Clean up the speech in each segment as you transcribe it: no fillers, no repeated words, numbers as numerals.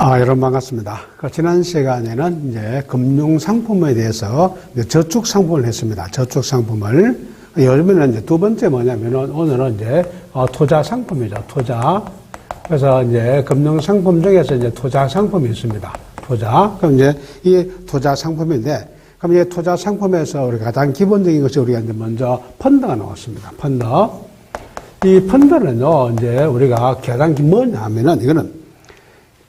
여러분 반갑습니다. 지난 시간에는 이제 금융상품에 대해서 저축상품을 했습니다. 저축상품을. 요즘에는 이제 두 번째 뭐냐면은 오늘은 이제 투자상품이죠. 투자. 그래서 이제 금융상품 중에서 이제 투자상품이 있습니다. 투자. 그럼 이제 이 투자상품인데, 그럼 이제 투자상품에서 우리 가장 기본적인 것이 우리가 이제 먼저 펀드가 나왔습니다. 펀드. 이 펀드는요, 이제 우리가 가장 뭐냐 하면은 이거는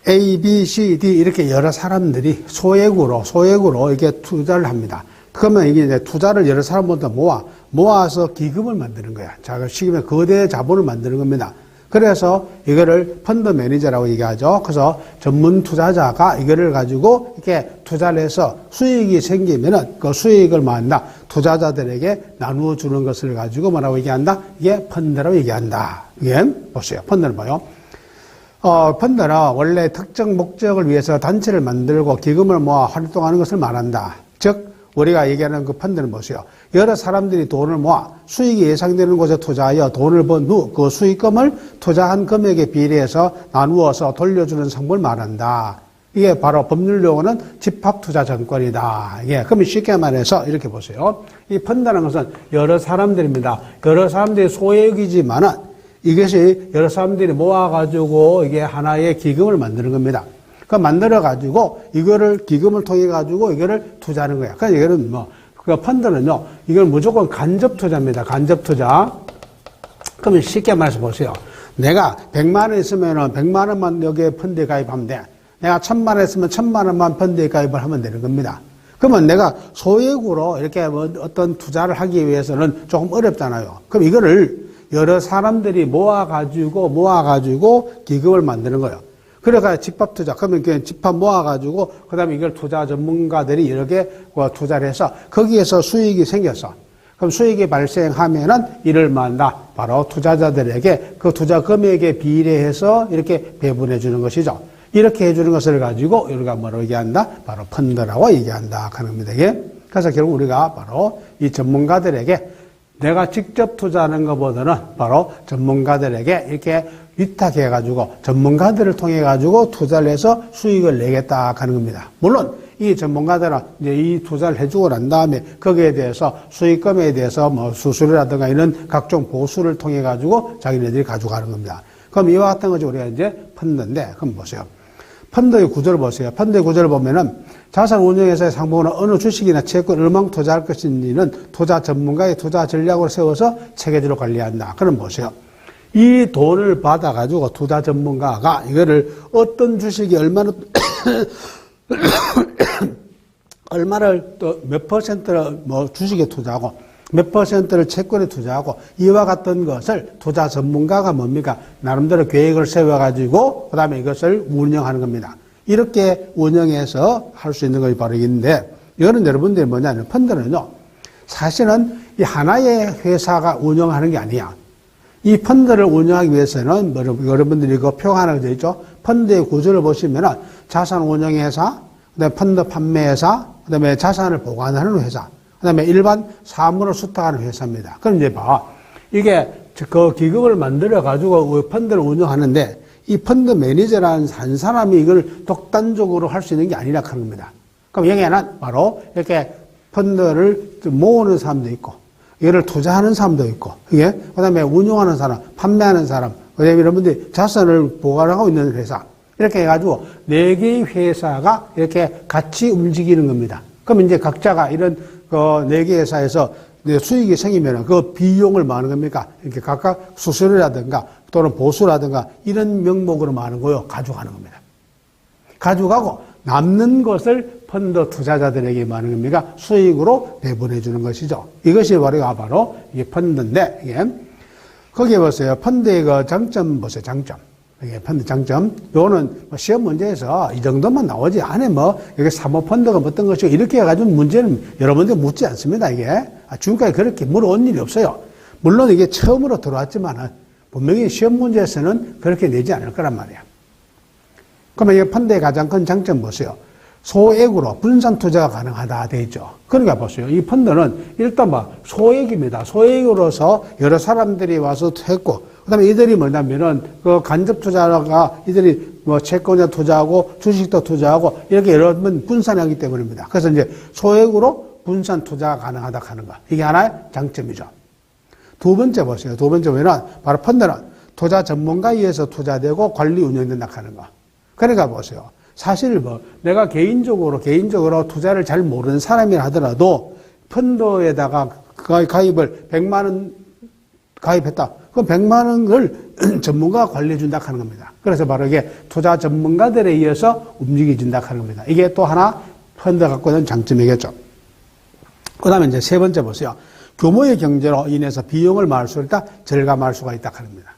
A, B, C, D 이렇게 여러 사람들이 소액으로 이게 투자를 합니다. 그러면 이게 이제 투자를 여러 사람보다 모아서 기금을 만드는 거야. 자, 지금의 거대 자본을 만드는 겁니다. 그래서 이거를 펀드 매니저라고 얘기하죠. 그래서 전문 투자자가 이거를 가지고 이렇게 투자를 해서 수익이 생기면은 그 수익을 뭐한다? 투자자들에게 나누어 주는 것을 가지고 뭐라고 얘기한다? 이게 펀드라고 얘기한다. 이게 보세요. 펀드는 뭐요? 펀드는 원래 특정 목적을 위해서 단체를 만들고 기금을 모아 활동하는 것을 말한다. 즉, 우리가 얘기하는 그 펀드는 무엇이요? 여러 사람들이 돈을 모아 수익이 예상되는 곳에 투자하여 돈을 번 후 그 수익금을 투자한 금액에 비례해서 나누어서 돌려주는 상품을 말한다. 이게 바로 법률 용어는 집합투자증권이다. 예, 그러면 쉽게 말해서 이렇게 보세요. 이 펀드라는 것은 여러 사람들입니다. 여러 사람들이 소액이지만은 이것이 여러 사람들이 모아가지고 이게 하나의 기금을 만드는 겁니다. 그 만들어가지고 이거를 기금을 통해가지고 이거를 투자하는 거야. 그러니까 이거는 그 펀드는요, 이건 무조건 간접 투자입니다. 간접 투자. 그러면 쉽게 말해서 보세요. 내가 100만 원 있으면은 100만 원만 여기에 펀드에 가입하면 돼. 내가 1000만 원 있으면 1000만 원만 펀드에 가입을 하면 되는 겁니다. 그러면 내가 소액으로 이렇게 어떤 투자를 하기 위해서는 조금 어렵잖아요. 그럼 이거를 여러 사람들이 모아가지고 기금을 만드는 거예요. 그래가 집합투자. 그러면 그냥 집합 모아가지고, 그 다음에 이걸 투자 전문가들이 여러 개 투자를 해서 거기에서 수익이 생겼어. 그럼 수익이 발생하면은 이를 만나 바로 투자자들에게 그 투자 금액에 비례해서 이렇게 배분해 주는 것이죠. 이렇게 해주는 것을 가지고 우리가 뭐라고 얘기한다? 바로 펀드라고 얘기한다. 하는 겁니다. 그래서 결국 우리가 바로 이 전문가들에게 내가 직접 투자하는 것보다는 바로 전문가들에게 이렇게 위탁해가지고 전문가들을 통해가지고 투자를 해서 수익을 내겠다 하는 겁니다. 물론 이 전문가들은 이제 이 투자를 해주고 난 다음에 거기에 대해서 수익금에 대해서 뭐 수수료라든가 이런 각종 보수를 통해가지고 자기네들이 가져가는 겁니다. 그럼 이와 같은 것이 우리가 이제 펀드인데, 그럼 보세요. 펀드의 구조를 보세요. 펀드의 구조를 보면은 자산 운용회사의 상품은 어느 주식이나 채권 얼마큼 투자할 것인지는 투자 전문가의 투자 전략을 세워서 체계적으로 관리한다. 그럼 보세요. 이 돈을 받아가지고 투자 전문가가 이거를 어떤 주식이 얼마를 또 몇 퍼센트를 주식에 투자하고 몇 퍼센트를 채권에 투자하고 이와 같은 것을 투자 전문가가 뭡니까? 나름대로 계획을 세워가지고 그 다음에 이것을 운영하는 겁니다. 이렇게 운영해서 할 수 있는 것이 바로 있는데, 이거는 여러분들이 뭐냐면 펀드는요, 사실은 이 하나의 회사가 운영하는 게 아니야. 이 펀드를 운영하기 위해서는 여러분들이 그 표 하나 되어 있죠. 펀드의 구조를 보시면은 자산 운영회사, 그다음에 펀드 판매회사, 그다음에 자산을 보관하는 회사, 그다음에 일반 사물을 수탁하는 회사입니다. 그럼 이제 이게 그 기금을 만들어 가지고 펀드를 운영하는데, 이 펀드 매니저라는 한 사람이 이걸 독단적으로 할 수 있는 게 아니라 하는 겁니다. 그럼 여기에는 바로 이렇게 펀드를 모으는 사람도 있고, 이거를 투자하는 사람도 있고, 그 다음에 운용하는 사람, 판매하는 사람, 그다음에 여러분들이 자산을 보관하고 있는 회사, 이렇게 해가지고 4개의 회사가 이렇게 같이 움직이는 겁니다. 그럼 이제 각자가 이런 그 4개 회사에서 수익이 생기면 그 비용을 뭐 하는 겁니까? 이렇게 각각 수수료라든가 또는 보수라든가 이런 명목으로 뭐 하는 거요? 가져가는 겁니다. 가져가고 남는 것을 펀드 투자자들에게 뭐 하는 겁니까? 수익으로 배분해 주는 것이죠. 이것이 바로 이게 펀드인데, 이게 거기에 보세요. 펀드의 그 장점 보세요. 장점. 이게 펀드 장점. 요거는 시험 문제에서 이 정도만 나오지. 안에 이게 사모펀드가 어떤 것이고 이렇게 해가지고 문제는 여러분들 묻지 않습니다. 이게. 지금까지 그렇게 물어온 일이 없어요. 물론 이게 처음으로 들어왔지만은 분명히 시험 문제에서는 그렇게 내지 않을 거란 말이야. 그러면 이 펀드의 가장 큰 장점 보세요. 소액으로 분산 투자가 가능하다 돼 있죠. 그러니까 보세요. 이 펀드는 일단 소액입니다. 소액으로서 여러 사람들이 와서 했고, 그다음에 이들이 뭐냐면은 그 간접 투자가 이들이 뭐 채권에 투자하고 주식도 투자하고 이렇게 여러 번 분산하기 때문입니다. 그래서 이제 소액으로 분산 투자가 가능하다 하는 거. 이게 하나의 장점이죠. 두 번째 보세요. 두 번째 보면은 바로 펀드는 투자 전문가에 의해서 투자되고 관리 운영된다 하는 거. 그러니까 보세요. 사실 뭐 내가 개인적으로 투자를 잘 모르는 사람이라 하더라도 펀드에다가 가입을 100만 원 가입했다. 그럼 100만 원을 전문가가 관리해 준다 하는 겁니다. 그래서 바로 이게 투자 전문가들에 의해서 움직여진다 하는 겁니다. 이게 또 하나 펀드 갖고 있는 장점이겠죠. 그 다음에 이제 세 번째 보세요. 규모의 경제로 인해서 비용을 말할 수 있다, 절감할 수가 있다 하는 겁니다.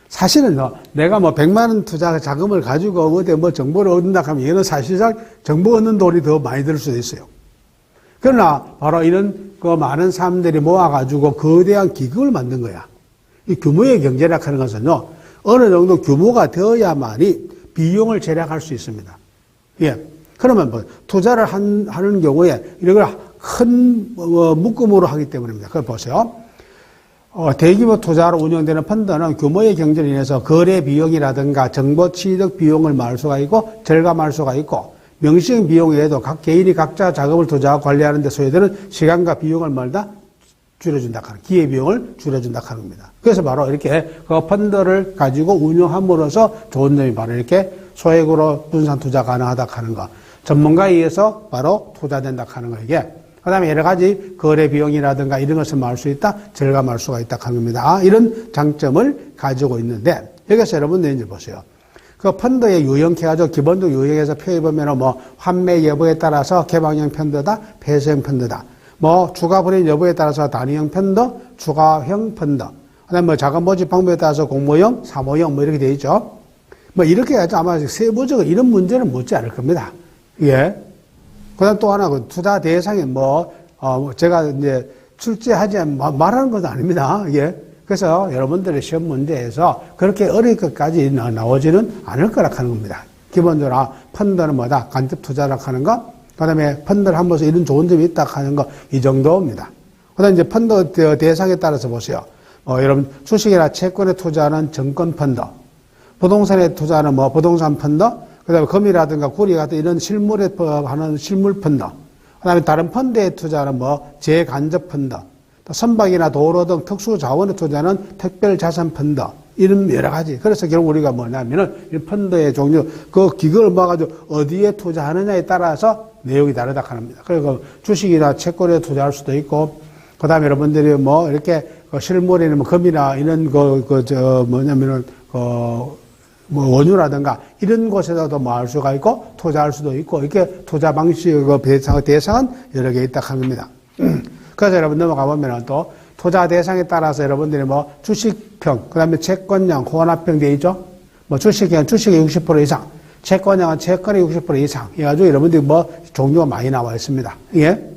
사실은 내가 뭐 100만 원 투자 자금을 가지고 어디 뭐 정보를 얻는다 하면 얘는 사실상 정보 얻는 돈이 더 많이 들 수도 있어요. 그러나 바로 이런 그 많은 사람들이 모아가지고 거대한 기금을 만든 거야. 이 규모의 경제라 하는 것은요, 어느 정도 규모가 되어야만이 비용을 절약할 수 있습니다. 예. 그러면 뭐 투자를 하는 경우에 이걸 큰 묶음으로 하기 때문입니다. 그걸 보세요. 대규모 투자로 운영되는 펀드는 규모의 경제로 인해서 거래 비용이라든가 정보 취득 비용을 말할 수가 있고 절감할 수가 있고 명시형 비용 외에도 각 개인이 각자 자금을 투자하고 관리하는 데 소요되는 시간과 비용을 말다 줄여준다 하는, 기회비용을 줄여준다 하는 겁니다. 그래서 바로 이렇게 그 펀드를 가지고 운영함으로써 좋은 점이 바로 이렇게 소액으로 분산 투자 가능하다 하는 거. 전문가에 의해서 바로 투자된다 하는 거, 이게. 그 다음에 여러 가지 거래 비용이라든가 이런 것을 말할 수 있다, 절감할 수가 있다 하는 겁니다. 이런 장점을 가지고 있는데, 여기서 여러분들 이제 보세요. 그 펀드의 유형해가지고 기본적 유형에서 표해보면 뭐 환매 여부에 따라서 개방형 펀드다, 폐쇄형 펀드다. 뭐 추가 불인 여부에 따라서 단위형 펀드, 추가형 펀드. 그다음에 뭐 자금 모집 방법에 따라서 공모형, 사모형 뭐 이렇게 되어 있죠. 뭐 이렇게 해야지 아마 세부적으로 이런 문제는 묻지 않을 겁니다. 예. 그다음 또 하나 그 투자 대상에 제가 이제 출제하지 말하는 것도 아닙니다. 예. 그래서 여러분들의 시험 문제에서 그렇게 어려울 것까지 나오지는 않을 거라 하는 겁니다. 기본적으로 펀드는 뭐다? 간접 투자라 하는 거. 그 다음에 펀드를 하면서 이런 좋은 점이 있다 하는 거, 이 정도입니다. 그 다음에 이제 펀드 대상에 따라서 보세요. 여러분, 주식이나 채권에 투자하는 정권 펀드, 부동산에 투자하는 뭐 부동산 펀드, 그 다음에 금이라든가 구리 같은 이런 실물에 하는 실물 펀드, 그 다음에 다른 펀드에 투자하는 뭐 재간접 펀드, 선박이나 도로 등 특수 자원에 투자하는 특별 자산 펀드, 이런 여러 가지. 그래서 결국 우리가 뭐냐면은 이 펀드의 종류, 그 기금을 모아가지고 어디에 투자하느냐에 따라서 내용이 다르다 합니다. 그리고 주식이나 채권에 투자할 수도 있고, 그 다음에 여러분들이 뭐 이렇게 실물이나 뭐 금이나 이런 뭐 원유라든가 이런 곳에서도 뭐 할 수가 있고 투자할 수도 있고 이렇게 투자 방식 대상은 여러 개 있다 합니다. 그래서 여러분 넘어가 보면 또 투자 대상에 따라서 여러분들이 뭐 주식형, 그 다음에 채권형, 혼합형 되어 있죠? 뭐 주식형, 주식의 60% 이상, 채권형은 채권의 60% 이상. 해가지고 여러분들이 뭐 종류가 많이 나와 있습니다. 예?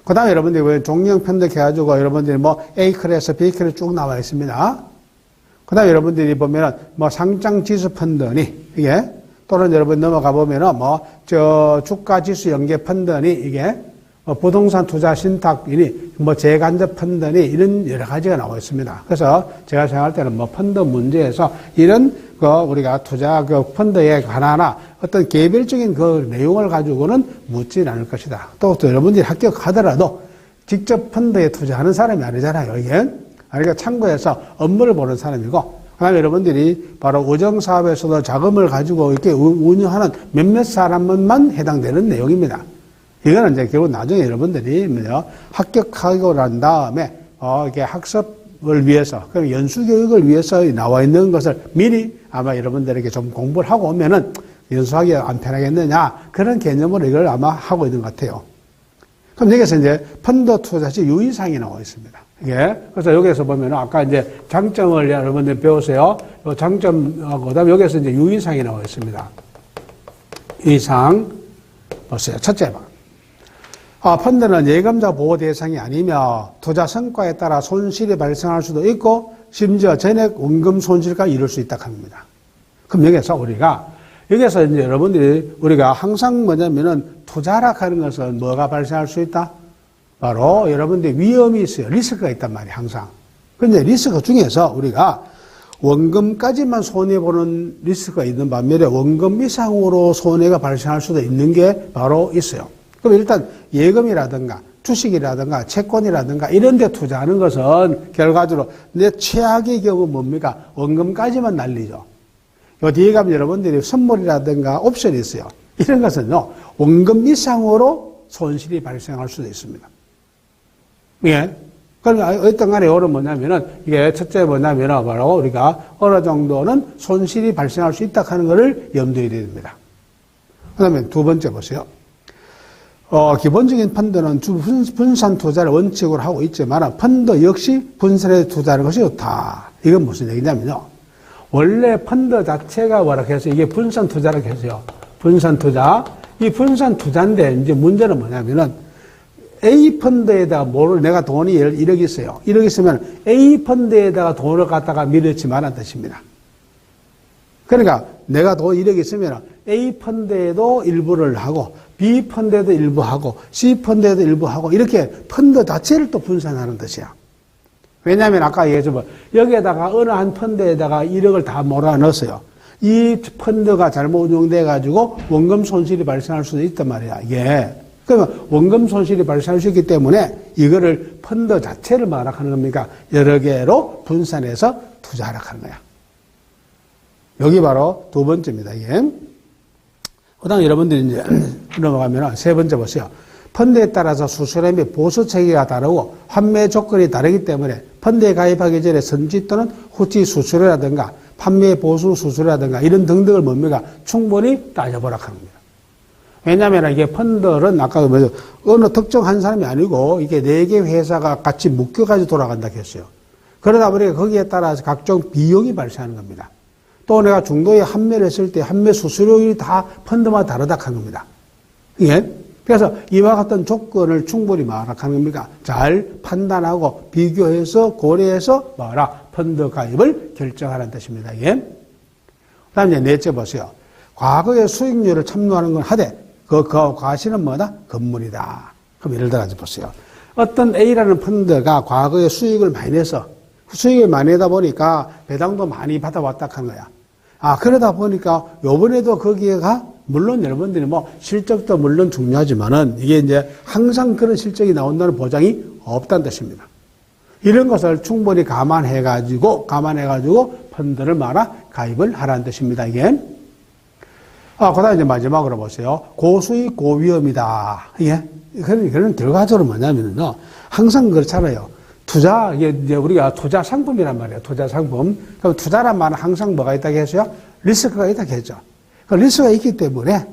그 다음에 여러분들이 종류형 편득해가지고 여러분들이 뭐 A 클래스, B 클래스 쭉 나와 있습니다. 그 다음에 여러분들이 보면은 뭐 상장 지수 펀드니, 이게, 또는 여러분 넘어가 보면은 주가 지수 연계 펀드니, 이게, 부동산 투자 신탁이니, 뭐 재간접 펀드니, 이런 여러 가지가 나와 있습니다. 그래서 제가 생각할 때는 뭐 펀드 문제에서 이런 우리가 투자 펀드에 하나하나 어떤 개별적인 그 내용을 가지고는 묻진 않을 것이다. 또 여러분들이 합격하더라도 직접 펀드에 투자하는 사람이 아니잖아요, 이게. 그러니까 참고해서 업무를 보는 사람이고, 그 다음에 여러분들이 바로 우정사업에서도 자금을 가지고 이렇게 운영하는 몇몇 사람만 해당되는 내용입니다. 이거는 이제 결국 나중에 여러분들이 합격하고 난 다음에 이게 학습을 위해서, 그럼 연수교육을 위해서 나와 있는 것을 미리 아마 여러분들에게 좀 공부를 하고 오면은 연수하기 안 편하겠느냐, 그런 개념으로 이걸 아마 하고 있는 것 같아요. 그럼 여기서 이제 펀드 투자 시 유의사항이 나와 있습니다. 예. 그래서 여기서 보면은 아까 이제 장점을 여러분들 배우세요. 장점하고 그다음에 여기서 이제 유의사항이 나와 있습니다. 유의사항 보세요. 첫째 방. 펀드는 예금자 보호 대상이 아니며 투자 성과에 따라 손실이 발생할 수도 있고 심지어 전액 원금 손실까지 이룰 수 있다 합니다. 그럼 여기서 이제 여러분들이 우리가 항상 뭐냐면은 투자라 하는 것은 뭐가 발생할 수 있다? 바로 여러분들이 위험이 있어요. 리스크가 있단 말이에요, 항상. 근데 리스크 중에서 우리가 원금까지만 손해보는 리스크가 있는 반면에 원금 이상으로 손해가 발생할 수도 있는 게 바로 있어요. 그럼 일단 예금이라든가 주식이라든가 채권이라든가 이런 데 투자하는 것은 결과적으로 내 최악의 경우 뭡니까? 원금까지만 날리죠. 요 뒤에 가면 여러분들이 선물이라든가 옵션이 있어요. 이런 것은요, 원금 이상으로 손실이 발생할 수도 있습니다. 예. 그러면 어떤 간에 이거는 뭐냐면은, 이게 첫째 뭐냐면은 바로 우리가 어느 정도는 손실이 발생할 수 있다 하는 것을 염두에 둬야 됩니다. 그 다음에 두 번째 보세요. 기본적인 펀드는 분산 투자를 원칙으로 하고 있지만, 펀드 역시 분산에 투자하는 것이 좋다. 이건 무슨 얘기냐면요. 원래 펀드 자체가 뭐라 해서 이게 분산 투자라고 해서요. 분산 투자. 이 분산 투자인데, 이제 문제는 뭐냐면은, A 펀드에다가 내가 돈이 1억 있어요. 1억 있으면 A 펀드에다가 돈을 갖다가 밀어치 말한 뜻입니다. 그러니까 내가 돈 1억 있으면 A 펀드에도 일부를 하고 B 펀드에도 일부 하고 C 펀드에도 일부 하고 이렇게 펀드 자체를 또 분산하는 뜻이야. 왜냐하면 아까 얘기했지만 여기에다가 어느 한 펀드에다가 1억을 다 몰아넣었어요. 이 펀드가 잘못 운용돼 가지고 원금 손실이 발생할 수도 있단 말이야. 이게. 그러면 원금 손실이 발생할 수 있기 때문에 이거를 펀드 자체를 말하는 겁니까? 여러 개로 분산해서 투자하라 하는 거야. 여기 바로 두 번째입니다. 이게. 그 다음에 여러분들이 이제 넘어가면 세 번째 보세요. 펀드에 따라서 수수료 및 보수 체계가 다르고 환매 조건이 다르기 때문에 펀드에 가입하기 전에 선지 또는 후치 수수료라든가 판매 보수 수수료라든가 이런 등등을 뭡니까? 충분히 따져보라 하는 겁니다. 왜냐하면 이게 펀드는 아까 뭐죠? 어느 특정한 사람이 아니고 이게 4개 회사가 같이 묶여가지고 돌아간다 했어요. 그러다 보니까 거기에 따라서 각종 비용이 발생하는 겁니다. 또 내가 중도에 환매를 했을 때 환매 수수료율이 다 펀드마다 다르다 한 겁니다. 예? 그래서 이와 같은 조건을 충분히 말하는 겁니까? 잘 판단하고 비교해서 고려해서 펀드 가입을 결정하라는 뜻입니다. 예? 그 다음에 넷째 보세요. 과거의 수익률을 참고하는 건 하되 그 과실은 뭐다? 건물이다. 그럼 예를 들어서 보세요. 어떤 A라는 펀드가 과거에 수익을 많이 내서 수익을 많이 내다 보니까 배당도 많이 받아왔다 한 거야. 그러다 보니까 요번에도 거기에가 물론 여러분들이 실적도 물론 중요하지만은 이게 이제 항상 그런 실적이 나온다는 보장이 없다는 뜻입니다. 이런 것을 충분히 감안해가지고 펀드를 가입을 하라는 뜻입니다. 이게. 그 다음에 이제 마지막으로 보세요. 고수익, 고위험이다. 예. 그런 결과적으로 뭐냐면요. 항상 그렇잖아요. 이게 이제 우리가 투자 상품이란 말이에요. 투자 상품. 그럼 투자란 말은 항상 뭐가 있다고 했어요? 리스크가 있다고 했죠. 그 리스크가 있기 때문에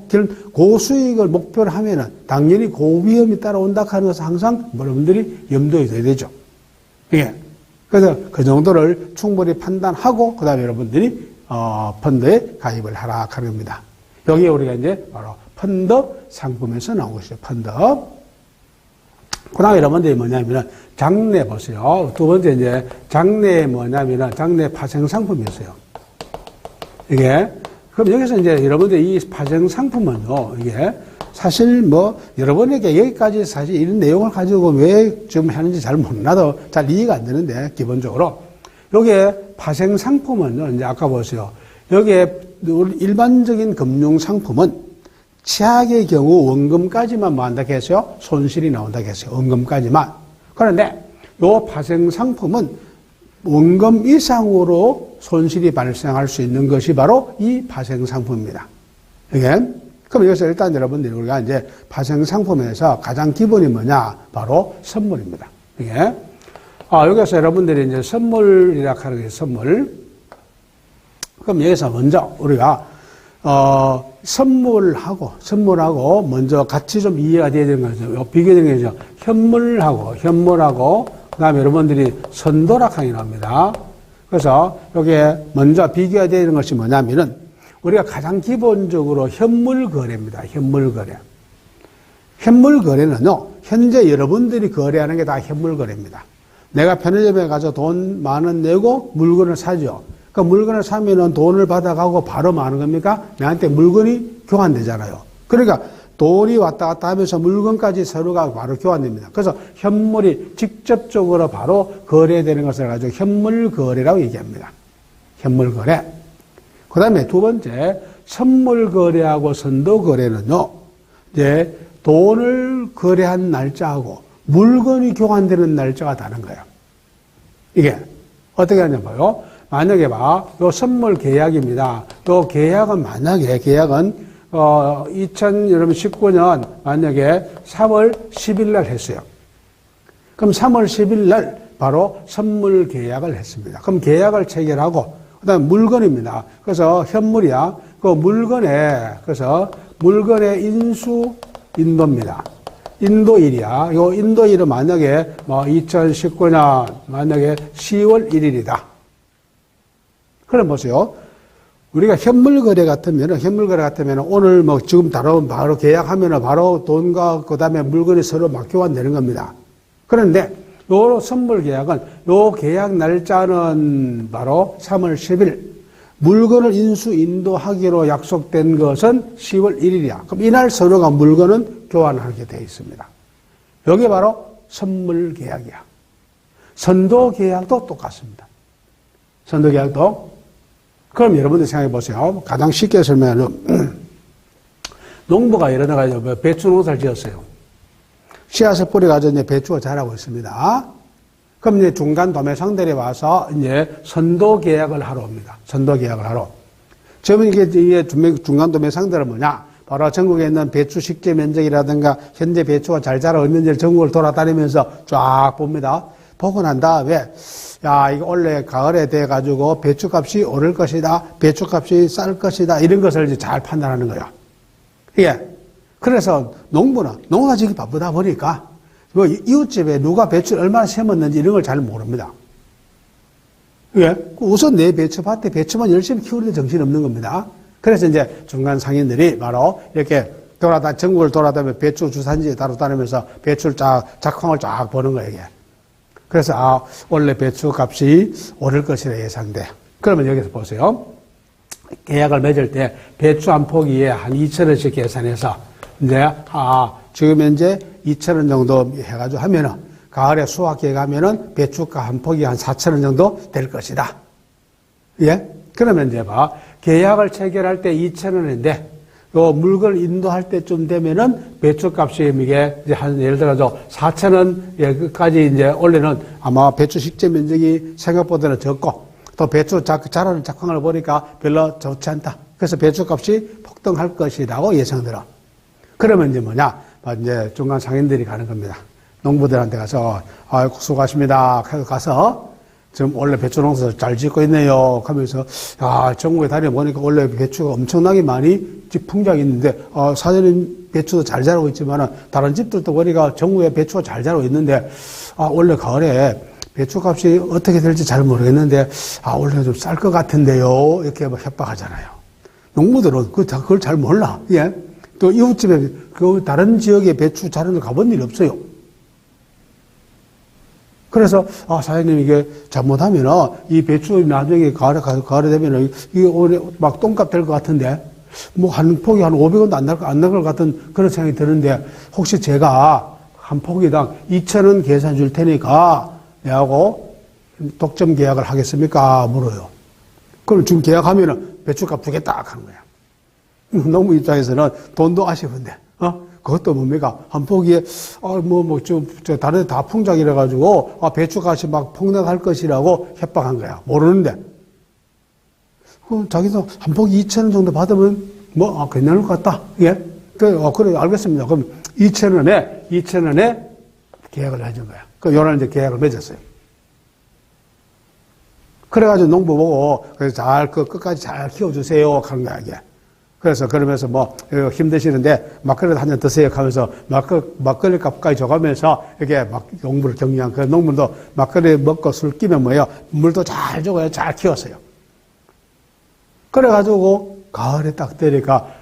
고수익을 목표로 하면은 당연히 고위험이 따라온다 하는 것은 항상 여러분들이 염두에 둬야 되죠. 예. 그래서 그 정도를 충분히 판단하고, 그 다음에 여러분들이, 펀드에 가입을 하라 하는 겁니다. 여기에 우리가 이제 바로 펀드 상품에서 나온 것이죠. 펀드. 그 다음에 여러분들이 뭐냐면은 장내 보세요. 두 번째 이제 장내에 뭐냐면은 장내 파생 상품이 있어요. 이게. 그럼 여기서 이제 여러분들이 이 파생 상품은요, 이게 사실 여러분에게 여기까지 사실 이런 내용을 가지고 왜 좀 하는지 잘 몰라도 잘 이해가 안 되는데, 기본적으로. 여기에 파생 상품은요, 이제 아까 보세요. 여기에 일반적인 금융 상품은 최악의 경우 원금까지만 한다고 했어요. 손실이 나온다고 했어요. 원금까지만. 그런데 요 파생 상품은 원금 이상으로 손실이 발생할 수 있는 것이 바로 이 파생 상품입니다. 이게. 그럼 여기서 일단 여러분들이 우리가 이제 파생 상품에서 가장 기본이 뭐냐? 바로 선물입니다. 이게. 여기서 여러분들이 이제 선물이라 하는 게 선물. 그럼 여기서 먼저 우리가 선물하고 먼저 같이 좀 이해가 돼야 되는 거죠. 비교되는 거죠. 현물하고 그다음에 여러분들이 선도락항이 나옵니다. 그래서 여기에 먼저 비교가 되는 것이 뭐냐면은 우리가 가장 기본적으로 현물 거래입니다. 현물 거래. 현물 거래는요, 현재 여러분들이 거래하는 게 다 현물 거래입니다. 내가 편의점에 가서 돈 만 원 내고 물건을 사죠. 그 물건을 사면은 돈을 받아가고 바로 뭐 하는 겁니까? 내한테 물건이 교환되잖아요. 그러니까 돈이 왔다 갔다 하면서 물건까지 서로가 바로 교환됩니다. 그래서 현물이 직접적으로 바로 거래되는 것을 가지고 현물 거래라고 얘기합니다. 현물거래. 그 다음에 두 번째, 선물거래하고 선도거래는요, 이제 돈을 거래한 날짜하고 물건이 교환되는 날짜가 다른 거예요. 이게 어떻게 하냐면요. 만약에 요 선물 계약입니다. 요 계약은 만약에 계약은 2019년 만약에 3월 10일 날 했어요. 그럼 3월 10일 날 바로 선물 계약을 했습니다. 그럼 계약을 체결하고 그다음에 물건입니다. 그래서 현물이야. 그 그래서 물건의 인수 인도입니다. 인도일이야. 요 인도일은 만약에 2019년 만약에 10월 1일이다. 그럼 보세요. 우리가 현물거래 같으면 오늘 지금 다뤄온 바로 계약하면 바로 돈과 그 다음에 물건이 서로 막 교환되는 겁니다. 그런데 요 선물 계약은 요 계약 날짜는 바로 3월 10일. 물건을 인도하기로 약속된 것은 10월 1일이야. 그럼 이날 서로가 물건은 교환하게 되어 있습니다. 여기 바로 선물 계약이야. 선도 계약도 똑같습니다. 선도 계약도. 그럼 여러분들 생각해 보세요. 가장 쉽게 설명하면 농부가 예를 들어 배추 농사를 지었어요. 씨앗을 뿌려가지고 이제 배추가 자라고 있습니다. 그럼 이제 중간 도매상들이 와서 이제 선도 계약을 하러 옵니다. 선도 계약을 하러. 지금 이게 중간 도매상들은 뭐냐? 바로 전국에 있는 배추 식재 면적이라든가 현재 배추가 잘 자라고 있는지를 전국을 돌아다니면서 쫙 봅니다. 보고 난 다음에 야, 이거 원래 가을에 돼가지고 배추값이 오를 것이다. 배추값이 쌀 것이다. 이런 것을 이제 잘 판단하는 거야. 예. 그래서 농부는 농사 짓기 바쁘다 보니까 이웃집에 누가 배추를 얼마나 심었는지 이런 걸 잘 모릅니다. 예. 우선 내 배추밭에 배추만 열심히 키우는데 정신없는 겁니다. 그래서 이제 중간 상인들이 바로 이렇게 전국을 돌아다니며 배추 주산지에 다니면서 배추를 작황을 쫙 보는 거예요, 이게. 그래서, 원래 배추 값이 오를 것이라 예상돼. 그러면 여기서 보세요. 계약을 맺을 때 배추 한 포기에 한 2,000원씩 계산해서, 이제, 지금 현재 2,000원 정도 해가지고 하면은, 가을에 수확 계획하면은 배추가 한 포기 한 4,000원 정도 될 것이다. 예? 그러면 이제 계약을 체결할 때 2,000원인데, 요 물건을 인도할 때쯤 되면은 배추값이 이게 이제 예를 들어서 4,000원까지 이제 원래는 아마 배추 식재 면적이 생각보다는 적고 또 배추 자라는 작황을 보니까 별로 좋지 않다. 그래서 배추값이 폭등할 것이라고 예상들어. 그러면 이제 이제 중간 상인들이 가는 겁니다. 농부들한테 가서 수고하십니다. 가서 지금 원래 배추 농사 잘 짓고 있네요. 하면서, 전국에 다녀보니까 원래 배추가 엄청나게 많이 풍작이 있는데, 사장님 배추도 잘 자라고 있지만은, 다른 집들도 보니까 전국에 배추가 잘 자라고 있는데, 원래 가을에 배추 값이 어떻게 될지 잘 모르겠는데, 원래 좀 쌀 것 같은데요. 이렇게 협박하잖아요. 농부들은 그걸 잘 몰라. 예. 또 이웃집에 다른 지역에 배추 자라는 거 가본 일이 없어요. 그래서, 사장님, 이게 잘못하면은, 이 배추 나중에 가을에 되면은, 이게 오늘 막 똥값 될 것 같은데, 한 폭이 한 500원도 안 날 것 같은 그런 생각이 드는데, 혹시 제가 한 포기당 2,000원 계산 줄 테니까, 내하고 독점 계약을 하겠습니까? 물어요. 그럼 지금 계약하면은 배추값 주겠다 하는 거야. 농부 입장에서는 돈도 아쉬운데, 그것도 뭡니까? 한 포기에, 다른 데 다 풍작이라가지고, 배추값이 막 폭락할 것이라고 협박한 거야. 모르는데. 그럼 자기도 한 포기 2,000원 정도 받으면, 괜찮을 것 같다. 예? 그래, 알겠습니다. 그럼 2,000원에 계약을 해준 거야. 요날 이제 계약을 맺었어요. 그래가지고 농부 보고, 그래서 끝까지 잘 키워주세요. 하는 거야, 이게. 그래서 그러면서 힘드시는데 막걸리 한 잔 드세요 하면서 막걸리 값까지 줘가면서 이렇게 농부를 격려한 그 농부도 막걸리 먹고 술 끼면 물도 잘 줘가요. 잘 키웠어요. 그래가지고 가을에 딱 되니까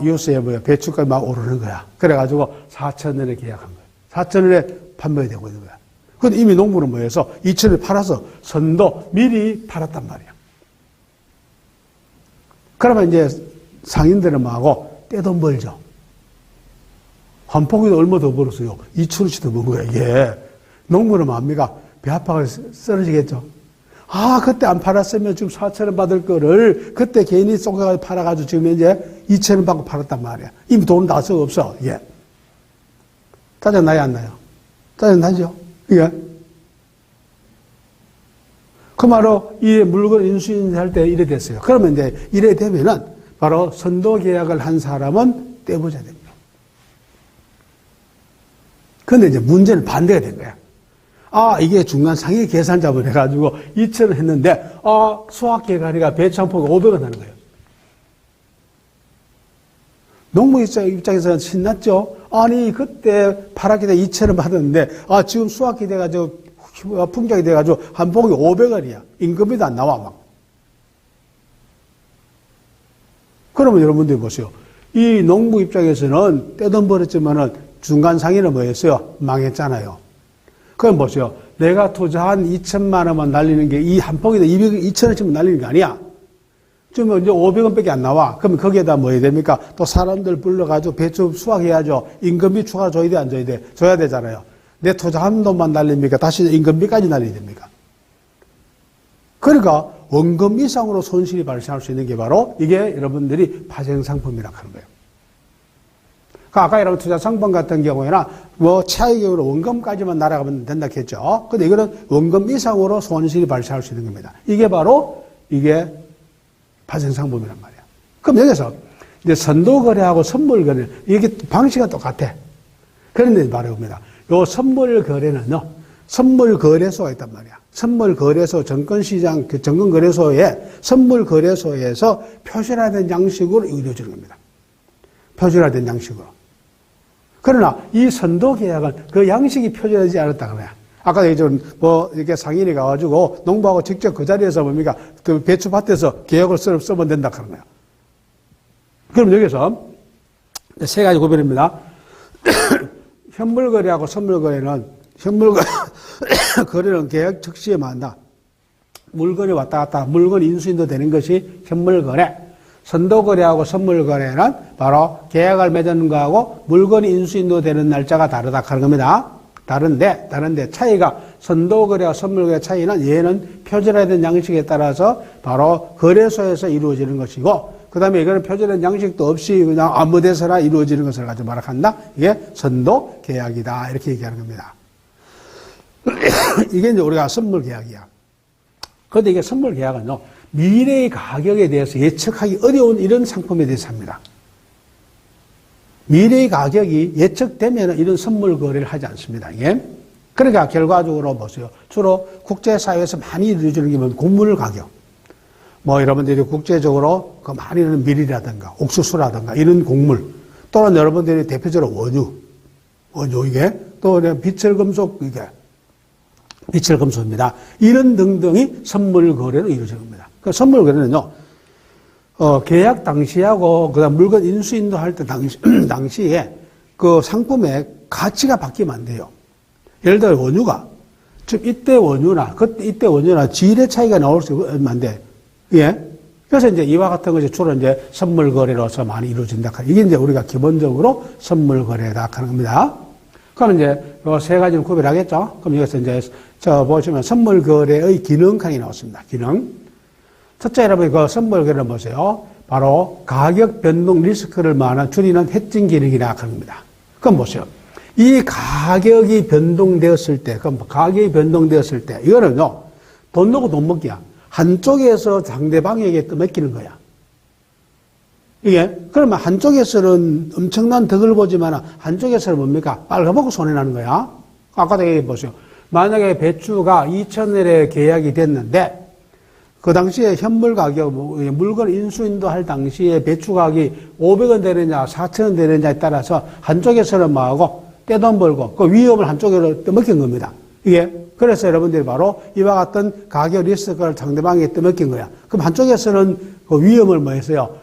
뉴스에 배추값이 막 오르는 거야. 그래가지고 4,000원에 계약한 거야. 4,000원에 판매가 되고 있는 거야. 근데 이미 농부는 2,000원에 팔아서 선도 미리 팔았단 말이야. 그러면 이제 상인들은 떼돈 벌죠. 한 포기도 얼마 더 벌었어요. 2,000원씩 더 번 거야, 이게. 농부는 뭡니까? 배 아파가 쓰러지겠죠. 아, 그때 안 팔았으면 지금 4,000원 받을 거를 그때 괜히 쏙가지고 팔아가지고 지금 이제 2,000원 받고 팔았단 말이야. 이미 돈 다 써 없어. 예. 짜증나요, 안 나요? 짜증나죠? 예. 그 말로 이 물건 인수인할 때 이래 됐어요. 그러면 이제 이래 되면은 바로 선도 계약을 한 사람은 떼보자 됩니다. 근데 이제 문제는 반대가 된 거야. 아, 이게 중간 상위 계산자분 해가지고 2,000원 했는데, 수학계획하니까 배추 한 포기 500원 하는 거예요. 농부 입장에서는 신났죠? 아니, 그때 파랗게 돼 2,000원 받았는데, 지금 수학이 돼가지고, 풍작이 돼가지고, 한 포기 500원이야. 임금비도 안 나와, 막. 그러면 여러분들이 보세요. 이 농부 입장에서는 떼돈 벌었지만은 중간 상위는 뭐였어요? 망했잖아요. 그럼 보세요. 내가 투자한 2,000만 원만 날리는 게 이 한 포기에 2,000원쯤 날리는 게 아니야. 좀 이제 500원밖에 안 나와. 그럼 거기에다 뭐 해야 됩니까? 또 사람들 불러가지고 배추 수확해야죠. 임금비 추가 줘야 돼, 안 줘야 돼? 줘야 되잖아요. 내 투자한 돈만 날립니까? 다시 임금비까지 날려야 됩니까? 그러니까 원금 이상으로 손실이 발생할 수 있는 게 바로 이게 여러분들이 파생상품이라고 하는 거예요. 아까 여러분 투자 상품 같은 경우에는 뭐 차익으로 원금까지만 날아가면 된다 했죠. 근데 이거는 원금 이상으로 손실이 발생할 수 있는 겁니다. 이게 바로 이게 파생상품이란 말이야. 그럼 여기서 이제 선도거래하고 선물거래 이게 방식은 똑같아. 그런데 말해봅니다. 요 선물거래는요, 선물거래소가 있단 말이야. 선물거래소, 정권시장, 정권거래소에 선물거래소에서 표시화된 양식으로 이루어지는 겁니다. 표시화된 양식으로. 그러나 이 선도계약은 그 양식이 표시되지 않았다 그래요. 아까 이렇게 상인이 가가지고 농부하고 직접 그 자리에서 뭡니까? 그 배추밭에서 계약을 써면 된다 그런 거예요. 그럼 여기서 세 가지 구별입니다. 현물거래하고 선물거래는 거래는 계약 즉시에만 한다. 물건이 왔다 갔다 물건 인수인도 되는 것이 현물거래. 선도거래하고 선물거래는 바로 계약을 맺는 거하고 물건이 인수인도 되는 날짜가 다르다 하는 겁니다. 다른데 차이가 선도거래와 선물거래 차이는 얘는 표절화된 양식에 따라서 바로 거래소에서 이루어지는 것이고 그 다음에 이거는 표절된 양식도 없이 그냥 아무 데서나 이루어지는 것을 가지고 말한다. 이게 선도계약이다. 이렇게 얘기하는 겁니다. 이게 이제 우리가 선물계약이야. 그런데 이게 선물계약은요. 미래의 가격에 대해서 예측하기 어려운 이런 상품에 대해서 합니다. 미래의 가격이 예측되면 이런 선물 거래를 하지 않습니다. 예? 그러니까 결과적으로 보세요. 주로 국제사회에서 많이 이루어지는 게 뭐냐면 곡물 가격. 뭐 여러분들이 국제적으로 그 많이 있는 밀이라든가 옥수수라든가 이런 곡물. 또는 여러분들이 대표적으로 원유 이게 또 비철금속 이게 비철금속입니다. 이런 등등이 선물 거래로 이루어지는 겁니다. 그 선물 거래는요. 계약 당시하고 그다음 물건 인수인도 할 때 당시에 그 상품의 가치가 바뀌면 안 돼요. 예를 들어 원유가 즉 이때 원유나 이때 원유나 질의 차이가 나올 수 있으면 안 돼. 예. 그래서 이제 이와 같은 것이 주로 이제 선물 거래로서 많이 이루어진다. 이게 이제 우리가 기본적으로 선물 거래다 하는 겁니다. 그럼 이제 요 세 가지를 구별하겠죠. 그럼 여기서 이제 보시면 선물 거래의 기능 칸이 나왔습니다. 기능. 첫째 여러분 그 선물 거래를 보세요. 바로 가격 변동 리스크를 줄이는 헤징 기능이라 하는 겁니다. 그럼 보세요. 이 가격이 변동되었을 때, 이거는요, 돈 넣고 돈 먹기야. 한쪽에서 상대방에게 떠맡기는 거야. 이게, 그러면 한쪽에서는 엄청난 덕을 보지만 한쪽에서는 뭡니까? 빨가먹고 손해나는 거야. 아까도 얘기해보세요. 만약에 배추가 2,000원에 계약이 됐는데, 그 당시에 현물 가격, 물건 인수인도 할 당시에 배추 가격이 500원 되느냐, 4,000원 되느냐에 따라서 한쪽에서는 뭐하고 떼돈 벌고 그 위험을 한쪽으로 떠맡긴 겁니다. 이게 그래서 여러분들이 바로 이와 같은 가격 리스크를 상대방에게 떠맡긴 거야. 그럼 한쪽에서는 그 위험을 뭐 했어요?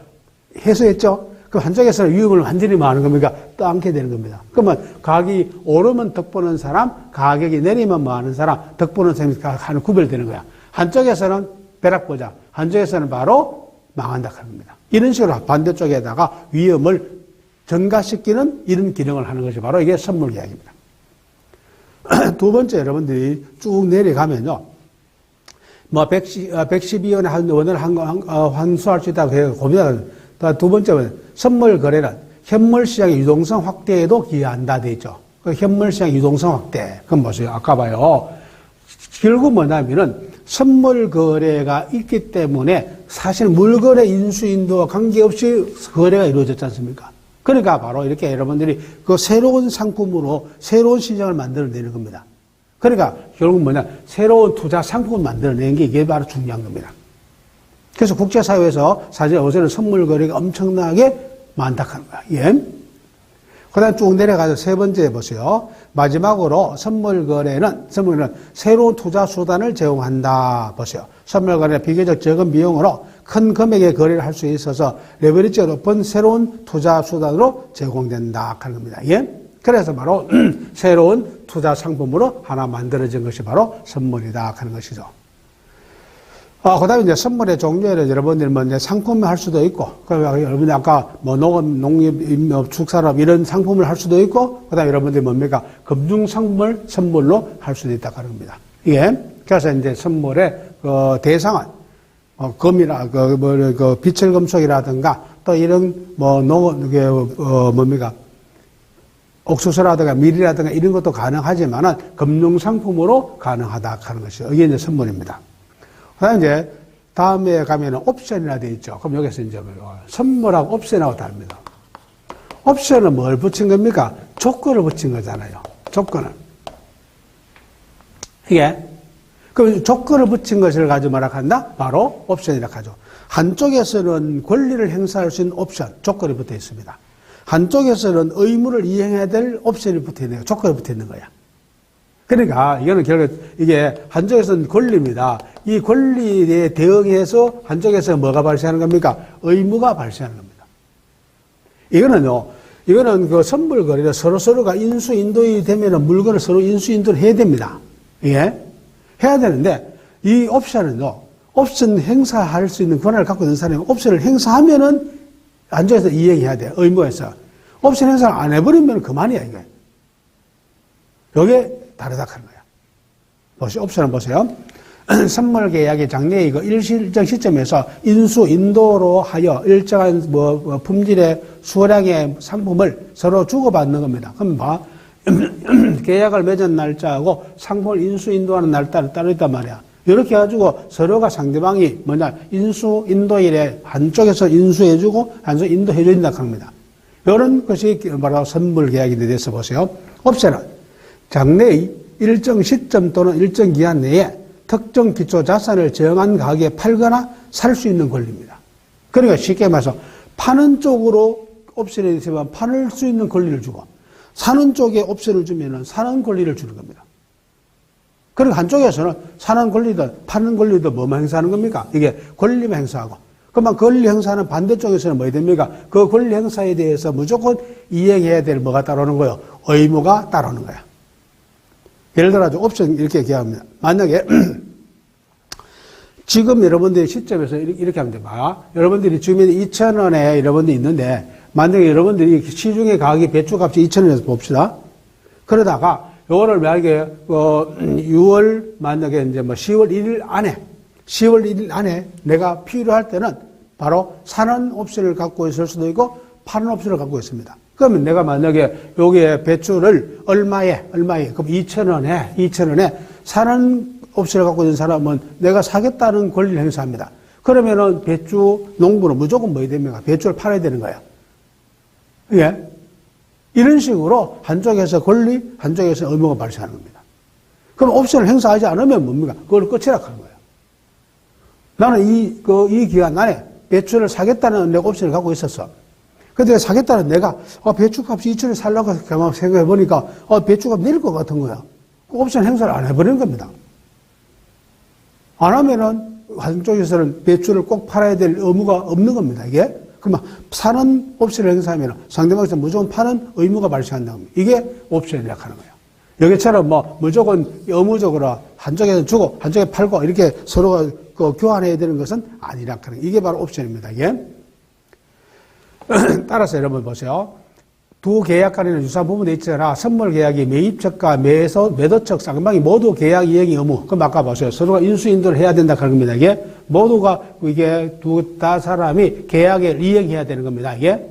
해소했죠? 그럼 한쪽에서는 위험을 완전히 뭐 하는 겁니까? 떠안게 되는 겁니다. 그러면 가격이 오르면 덕 보는 사람, 가격이 내리면 뭐 하는 사람, 덕 보는 사람이 하는 구별되는 거야. 한쪽에서는 벼락보자, 한쪽에서는 바로 망한다 하는 겁니다. 이런 식으로 반대쪽에다가 위험을 전가시키는 이런 기능을 하는 것이 바로 이게 선물계약입니다. 두 번째 여러분들이 쭉 내려가면요. 뭐 112원의 원을 환수할 수 있다고 고민하는. 두 번째는 선물 거래는 현물 시장의 유동성 확대에도 기여한다 돼 있죠. 그 현물 시장 유동성 확대. 그건 보세요. 아까 봐요. 결국 뭐냐면은 선물 거래가 있기 때문에 사실 물건의 인수 인도와 관계없이 거래가 이루어졌지 않습니까? 그러니까 바로 이렇게 여러분들이 그 새로운 상품으로 새로운 시장을 만들어내는 겁니다. 그러니까 결국 뭐냐, 새로운 투자 상품을 만들어내는 게 이게 바로 중요한 겁니다. 그래서 국제사회에서 사실 요새는 선물 거래가 엄청나게 많다 하는 거야. 예. 그 다음 쭉 내려가서 세 번째 보세요. 마지막으로 선물 거래는 새로운 투자 수단을 제공한다. 보세요. 선물 거래는 비교적 적은 비용으로 큰 금액의 거래를 할 수 있어서 레버리지가 높은 새로운 투자 수단으로 제공된다 하는 겁니다. 예? 그래서 바로 새로운 투자 상품으로 하나 만들어진 것이 바로 선물이다 하는 것이죠. 그 다음에 이제 선물의 종류에는 여러분들이 뭐 이제 상품을 할 수도 있고, 여러분들 아까 뭐 농업, 임업, 축산업 이런 상품을 할 수도 있고, 그 다음에 여러분들이 뭡니까? 금융상품을 선물로 할 수도 있다 하는 겁니다. 예. 그래서 이제 선물의 대상은 금이나 비철금속이라든가 또 이런 뭐 뭡니까? 옥수수라든가 밀이라든가 이런 것도 가능하지만은 금융상품으로 가능하다 하는 것이죠. 이게 이제 선물입니다. 그 다음에 이제 다음에 가면은 옵션이라 되어 있죠. 그럼 여기서 이제 선물하고 옵션하고 다릅니다. 옵션은 뭘 붙인 겁니까? 조건을 붙인 거잖아요. 조건을. 이게. 그럼 조건을 붙인 것을 가지고 뭐라 한다? 바로 옵션이라 하죠. 한쪽에서는 권리를 행사할 수 있는 옵션, 조건이 붙어 있습니다. 한쪽에서는 의무를 이행해야 될 옵션이 붙어 있는 거야. 조건이 붙어 있는 거야. 그러니까 이거는 결국 이게 한쪽에서는 권리입니다. 이 권리에 대응해서 한쪽에서 뭐가 발생하는 겁니까? 의무가 발생하는 겁니다. 이거는 그 선물 거래를 서로가 인수 인도이 되면은 물건을 서로 인수 인도를 해야 됩니다. 예? 해야 되는데 이 옵션은요, 옵션 행사할 수 있는 권한을 갖고 있는 사람이 옵션을 행사하면은 한쪽에서 이행해야 돼요. 의무가 있어. 옵션 행사를 안 해버리면 그만이야, 이게. 요게 다르다 하는 거야. 보세요. 옵션을 보세요. 선물 계약의 장래의 일정 시점에서 인수, 인도로 하여 일정한 품질의 수량의 상품을 서로 주고받는 겁니다. 그럼 계약을 맺은 날짜하고 상품을 인수, 인도하는 날짜를 따로 있단 말이야. 이렇게 해가지고 서로가 상대방이 인수, 인도일에 한쪽에서 인수해주고 한쪽 인도해준다 합니다. 이런 것이 바로 선물 계약인데 대해서 보세요. 옵션은 장래의 일정 시점 또는 일정 기한 내에 특정 기초 자산을 정한 가격에 팔거나 살 수 있는 권리입니다. 그러니까 쉽게 말해서 파는 쪽으로 옵션이 있으면 팔 수 있는 권리를 주고 사는 쪽에 옵션을 주면은 사는 권리를 주는 겁니다. 그러니까 한쪽에서는 사는 권리든 파는 권리든 뭐만 행사하는 겁니까? 이게 권리만 행사하고. 그러면 권리 행사하는 반대쪽에서는 뭐 됩니까? 그 권리 행사에 대해서 무조건 이행해야 될 뭐가 따라오는 거예요? 의무가 따라오는 거야. 예를 들어 옵션 이렇게 얘기합니다. 만약에 지금 여러분들의 시점에서 이렇게 하면 돼요. 여러분들이 주변에 2,000원에 여러분들이 있는데 만약에 여러분들이 시중의 가격이 배추값이 2,000원에서 봅시다. 그러다가 요거를 만약에 6월 만약에 이제 10월 1일 안에 내가 필요할 때는 바로 사는 옵션을 갖고 있을 수도 있고 파는 옵션을 갖고 있습니다. 그러면 내가 만약에 여기에 배추를 얼마에 그럼 2,000원에 사는 옵션을 갖고 있는 사람은 내가 사겠다는 권리를 행사합니다. 그러면은 배추 농부는 무조건 뭐 해야 됩니까? 배추를 팔아야 되는 거야. 예? 이런 식으로 한쪽에서 권리, 한쪽에서 의무가 발생하는 겁니다. 그럼 옵션을 행사하지 않으면 뭡니까? 그걸 끝이라 하는 거예요. 나는 이 기간 안에 배추를 사겠다는 내가 옵션을 갖고 있었어. 근데 사겠다는 내가, 배추값이 2,000원에 살라고 생각해 보니까, 배추값 내릴 것 같은 거야. 그 옵션 행사를 안 해버리는 겁니다. 안 하면은, 한쪽에서는 배추를 꼭 팔아야 될 의무가 없는 겁니다, 이게. 그러면 사는 옵션을 행사하면 상대방에서 무조건 파는 의무가 발생한다는 겁니다. 이게 옵션이라고 하는 거예요. 여기처럼 무조건 의무적으로 한쪽에서 주고, 한쪽에 팔고, 이렇게 서로가 교환해야 되는 것은 아니라고 하는 거예요. 이게 바로 옵션입니다, 이게. 따라서 여러분 보세요. 두 계약 간에는 유사한 부분이 있잖아. 선물 계약이 매입측과 매도측 쌍방이 모두 계약 이행이 의무. 그럼 아까 보세요. 서로가 인수인도를 해야 된다 그런 겁니다. 이게 모두가 이게 다 사람이 계약을 이행해야 되는 겁니다. 이게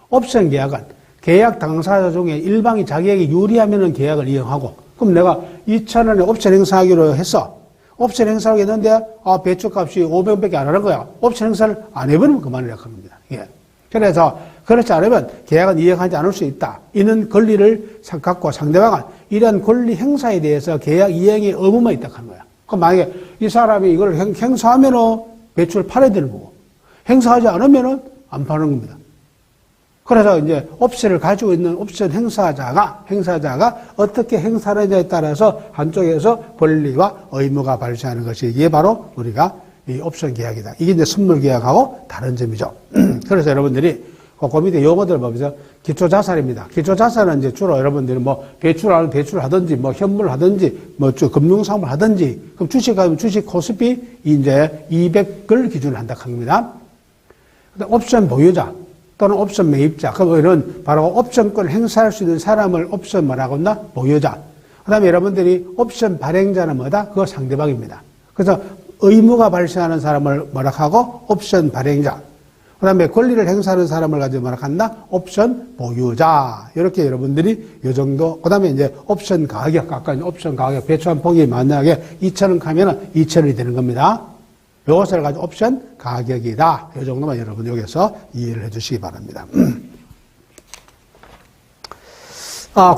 옵션 계약은 계약 당사자 중에 일방이 자기에게 유리하면은 계약을 이행하고, 그럼 내가 2,000원에 옵션 행사하기로 했어. 옵션 행사를 했는데 배추값이 500원밖에 안 하는 거야. 옵션 행사를 안 해버리면 그만이라고 합니다. 예. 그래서 그렇지 않으면 계약은 이행하지 않을 수 있다. 이는 권리를 갖고 상대방은 이런 권리 행사에 대해서 계약 이행의 의무만 있다고 하는 거야. 그럼 만약에 이 사람이 이걸 행사하면은 배추를 팔아야 되는 거고, 행사하지 않으면은 안 파는 겁니다. 그래서 이제 옵션을 가지고 있는 옵션 행사자가 어떻게 행사하느냐에 따라서 한쪽에서 권리와 의무가 발생하는 것이 이게 바로 우리가 이 옵션 계약이다. 이게 이제 선물 계약하고 다른 점이죠. 그래서 여러분들이 그 밑에 용어들 보면서 기초자산입니다. 기초자산은 이제 주로 여러분들이 뭐 배출을 하든지 뭐 현물을 하든지 뭐 금융상품을 하든지, 그럼 주식하면 주식 코스피 이제 200을 기준으로 한다 합니다. 옵션 보유자 또는 옵션 매입자, 그거는 바로 옵션권을 행사할 수 있는 사람을 옵션 뭐라고 한다? 보유자. 그 다음에 여러분들이 옵션 발행자는 뭐다? 그거 상대방입니다. 그래서 의무가 발생하는 사람을 뭐라 하고? 옵션 발행자. 그 다음에 권리를 행사하는 사람을 가지고 뭐라 한다? 옵션 보유자. 이렇게 여러분들이 이 정도. 그 다음에 이제 옵션 가격, 아까 옵션 가격, 배추 한 폭이 만약에 2,000원 하면은 2,000원이 되는 겁니다. 이것을 가지고 옵션 가격이다. 이 정도만 여러분 여기서 이해를 해 주시기 바랍니다.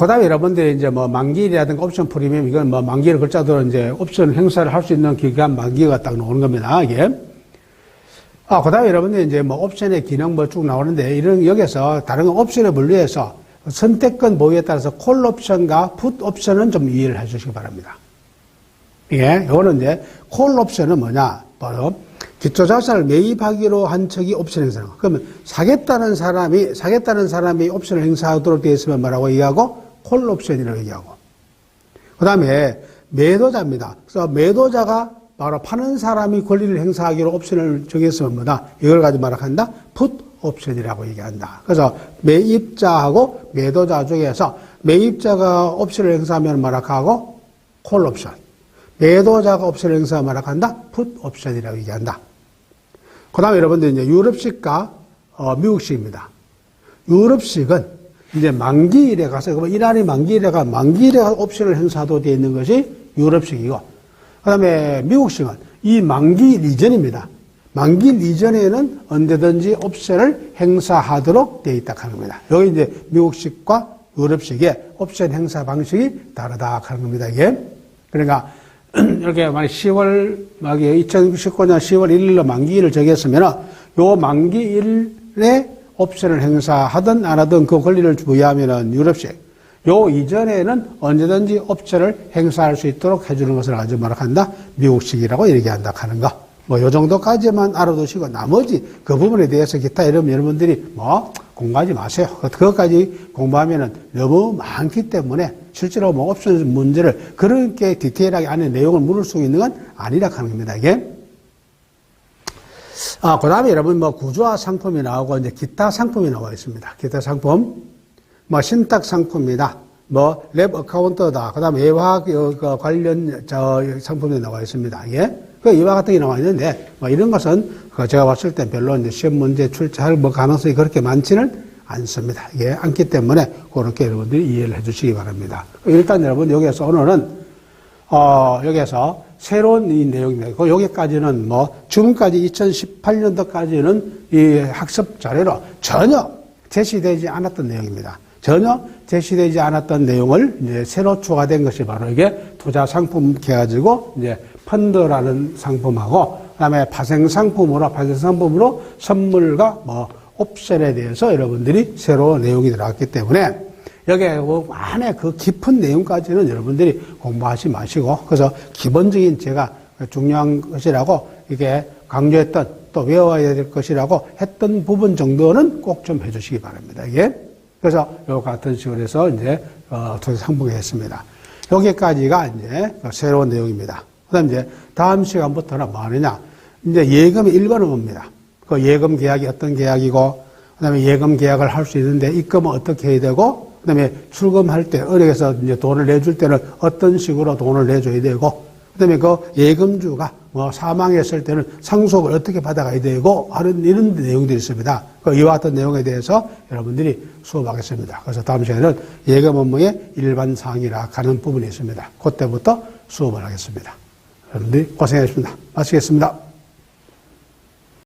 그 다음에 여러분들이 이제 뭐 만기일이라든가 옵션 프리미엄, 이건 뭐 만기일 글자도 이제 옵션 행사를 할 수 있는 기간 만기가 딱 나오는 겁니다. 이게. 그 다음에 여러분들이 이제 뭐 옵션의 기능 뭐 쭉 나오는데, 이런 여기서 다른 건 옵션에 분류해서 선택권 보유에 따라서 콜 옵션과 풋 옵션은 좀 이해를 해 주시기 바랍니다. 예, 이거는 이제 콜 옵션은 뭐냐? 바로 기초자산을 매입하기로 한 척이 옵션 행사는 거. 그러면 사겠다는 사람이 옵션을 행사하도록 되어 있으면 뭐라고 얘기하고? 콜 옵션이라고 얘기하고. 그 다음에 매도자입니다. 그래서 매도자가 바로 파는 사람이 권리를 행사하기로 옵션을 정했으면 뭐다? 이걸 가지고 말한다? 풋 옵션이라고 얘기한다. 그래서 매입자하고 매도자 중에서 매입자가 옵션을 행사하면 뭐라고? 콜 옵션. 매도자가 옵션 행사 말한다? 풋 옵션이라고 얘기한다. 그 다음에 여러분들 이제 유럽식과 미국식입니다. 유럽식은 이제 만기일에 가서, 이란이 만기일에 옵션을 행사도 되어 있는 것이 유럽식이고, 그 다음에 미국식은 이 만기일 이전입니다. 만기일 이전에는 언제든지 옵션을 행사하도록 되어 있다 하는 겁니다. 여기 이제 미국식과 유럽식의 옵션 행사 방식이 다르다 하는 겁니다. 이게. 그러니까 이렇게 만약 2019년 10월 1일로 만기일을 정했으면 요 만기일에 옵션을 행사하든 안 하든 그 권리를 부여하면은 유럽식. 요 이전에는 언제든지 옵션을 행사할 수 있도록 해주는 것을 가지고 말한다? 미국식이라고 얘기한다 하는 거. 뭐 요 정도까지만 알아두시고 나머지 그 부분에 대해서 기타 이러면 여러분들이 뭐 공부하지 마세요. 그것까지 공부하면은 너무 많기 때문에 실제로 뭐 옵션 문제를 그렇게 디테일하게 안에 내용을 물을 수 있는 건 아니라 하는 겁니다, 이게. 그 다음에 여러분 뭐 구조화 상품이 나오고 이제 기타 상품이 나와 있습니다. 기타 상품. 뭐 신탁 상품이다. 뭐 랩 어카운터다. 그 다음에 예화 관련 상품이 나와 있습니다. 예. 그 이와 같은 게 나와 있는데, 뭐 이런 것은 제가 봤을 때 별로 이제 시험 문제 출제할 뭐 가능성이 그렇게 많지는 않습니다. 예, 않기 때문에 그렇게 여러분들이 이해를 해 주시기 바랍니다. 일단 여러분 여기에서 오늘은, 여기에서 새로운 이 내용입니다. 여기까지는 뭐 지금까지 2018년도까지는 이 학습 자료로 전혀 제시되지 않았던 내용입니다. 전혀 제시되지 않았던 내용을 이제 새로 추가된 것이 바로 이게 투자 상품 해가지고 이제 펀드라는 상품하고 그다음에 파생 상품으로 선물과 뭐 옵션에 대해서 여러분들이 새로 내용이 들어갔기 때문에 여기에 그 안에 그 깊은 내용까지는 여러분들이 공부하지 마시고 그래서 기본적인 제가 중요한 것이라고 이게 강조했던 또 외워야 될 것이라고 했던 부분 정도는 꼭 좀 해주시기 바랍니다. 이게 그래서 요 같은 식으로 해서 이제 투자 상품을 했습니다. 여기까지가 이제 새로운 내용입니다. 그다음 이제 다음 시간부터는 뭐 하느냐? 이제 예금의 1번은 뭡니다. 그 예금 계약이 어떤 계약이고, 그다음에 예금 계약을 할 수 있는데 입금은 어떻게 해야 되고, 그다음에 출금할 때 은행에서 이제 돈을 내줄 때는 어떤 식으로 돈을 내줘야 되고, 그다음에 그 예금주가 뭐 사망했을 때는 상속을 어떻게 받아가야 되고 하는 이런 내용들이 있습니다. 이와 같은 내용에 대해서 여러분들이 수업하겠습니다. 그래서 다음 시간에는 예금 업무의 일반 사항이라 하는 부분이 있습니다. 그때부터 수업을 하겠습니다. 여러분들이 고생하셨습니다. 마치겠습니다.